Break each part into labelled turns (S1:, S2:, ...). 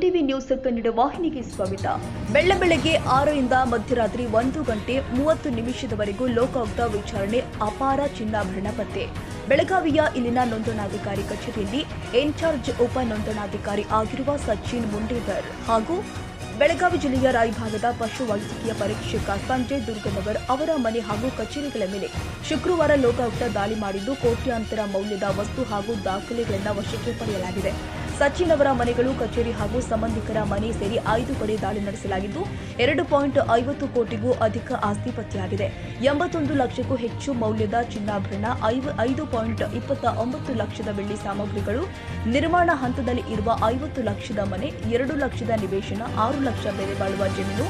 S1: MTV news Kannada ವಾಹಿನಿಗೆ ಸ್ವಾಗತ. ಬೆಳ್ಳಂಬೆಳಗ್ಗೆ 6 ರಿಂದ ಮಧ್ಯರಾತ್ರಿ 1 ಗಂಟೆ 30 ನಿಮಿಷದವರೆಗೂ ಲೋಕಾಯುಕ್ತ ವಿಚಾರಣೆ. ಅಪಾರ ಚಿನ್ನಾಭರಣ ಪತ್ತೆ. ಬೆಳಗಾವಿಯ ಇಲ್ಲಿನ ನೋಂದಣಾಧಿಕಾರಿ ಕಚೇರಿಯಲ್ಲಿ ಇನ್ಚಾರ್ಜ್ ಉಪ ನೋಂದಣಾಧಿಕಾರಿ ಆಗಿರುವ ಸಚಿನ್ ಮುಂಡೇಕರ್ ಹಾಗೂ ಬೆಳಗಾವಿ ಜಿಲ್ಲೆಯ ರಾಯಭಾಗದ ಪಶು ವೈದ್ಯಕೀಯ ಪರೀಕ್ಷಕ ಸಂಜಯ್ ದುರ್ಗನವರ್ ಅವರ ಮನೆ ಹಾಗೂ ಕಚೇರಿಗಳ ಮೇಲೆ ಶುಕ್ರವಾರ ಲೋಕಾಯುಕ್ತ ದಾಳಿ ಮಾಡಿದ್ದು ಕೋಟ್ಯಾಂತರ ಮೌಲ್ಯದ ವಸ್ತು ಹಾಗೂ ದಾಖಲೆಗಳನ್ನು ವಶಕ್ಕೆ ಪಡೆಯಲಾಗಿದೆ. ಸಚಿನ್ ಅವರ ಮನೆಗಳು, ಕಚೇರಿ ಹಾಗೂ ಸಂಬಂಧಿಕರ ಮನೆ ಸೇರಿ 5 ಕಡೆ ದಾಳಿ ನಡೆಸಲಾಗಿದ್ದು 2.50 ಕೋಟಿಗೂ ಅಧಿಕ ಆಸ್ತಿ ಪತ್ತೆಯಾಗಿದೆ. 81 ಲಕ್ಷಕ್ಕೂ ಹೆಚ್ಚು ಮೌಲ್ಯದ ಚಿನ್ನಾಭರಣ, 5.29 ಲಕ್ಷದ ಬೆಳ್ಳಿ ಸಾಮಗ್ರಿಗಳು, ನಿರ್ಮಾಣ ಹಂತದಲ್ಲಿ ಇರುವ 50 ಲಕ್ಷದ ಮನೆ, 2 ಲಕ್ಷದ ನಿವೇಶನ, 6 ಲಕ್ಷ ಬೆಲೆ ಬಾಳುವ ಜಮೀನು,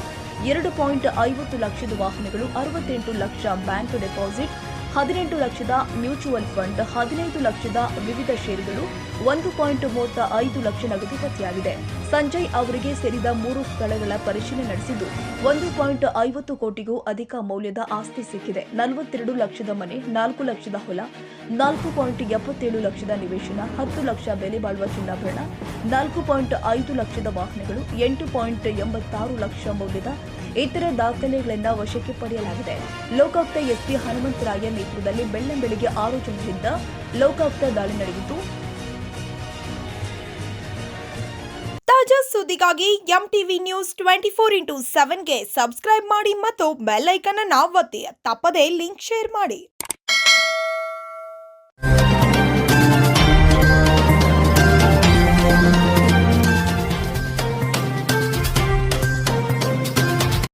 S1: 2.50 ಲಕ್ಷದ ವಾಹನಗಳು, 68 ಲಕ್ಷ ಬ್ಯಾಂಕ್ ಡೆಪಾಸಿಟ್, 18 ಲಕ್ಷದ ಮ್ಯೂಚುವಲ್ ಫಂಡ್, 15 ಲಕ್ಷದ ವಿವಿಧ ಷೇರುಗಳು, 1.35 ಲಕ್ಷ ನಗದು ಪತ್ತೆಯಾಗಿದೆ. ಸಂಜಯ್ ಅವರಿಗೆ ಸೇರಿದ 3 ಸ್ಥಳಗಳ ಪರಿಶೀಲನೆ ನಡೆಸಿದ್ದು 1.50 ಕೋಟಿಗೂ ಅಧಿಕ ಮೌಲ್ಯದ ಆಸ್ತಿ ಸಿಕ್ಕಿದೆ. 42 ಲಕ್ಷದ ಮನೆ, 4 ಲಕ್ಷದ ಹೊಲ, 4.77 ಲಕ್ಷದ ನಿವೇಶನ, 10 ಲಕ್ಷ ಬೆಲೆ ಬಾಳುವ ಚಿನ್ನಾಭರಣ, 4.5 ಲಕ್ಷದ ವಾಹನಗಳು, 8.86 ಲಕ್ಷ ಮೌಲ್ಯದ ಇತರೆ ದಾಖಲೆಗಳನ್ನು ವಶಕ್ಕೆ ಪಡೆಯಲಾಗಿದೆ. ಲೋಕಾಯುಕ್ತ ಎಸ್ಪಿ ಹನುಮಂತರಾಯ ನೇತೃತ್ವದಲ್ಲಿ ಬೆಳ್ಳಂಬೆಳಗ್ಗೆ 6 ಜನರಿಂದ ಲೋಕಾಯುಕ್ತ ದಾಳಿ ನಡೆಯಿತು.
S2: ತಾಜಾ ಸುದ್ದಿಗಾಗಿ ಎಂಟಿವಿ ನ್ಯೂಸ್ 24x7ಗೆ ಸಬ್ಸ್ಕ್ರೈಬ್ ಮಾಡಿ ಮತ್ತು ಬೆಲ್ ಐಕಾನ್ ಅನ್ನು ಒತ್ತಿ. ತಪ್ಪದೇ ಲಿಂಕ್ ಶೇರ್ ಮಾಡಿ.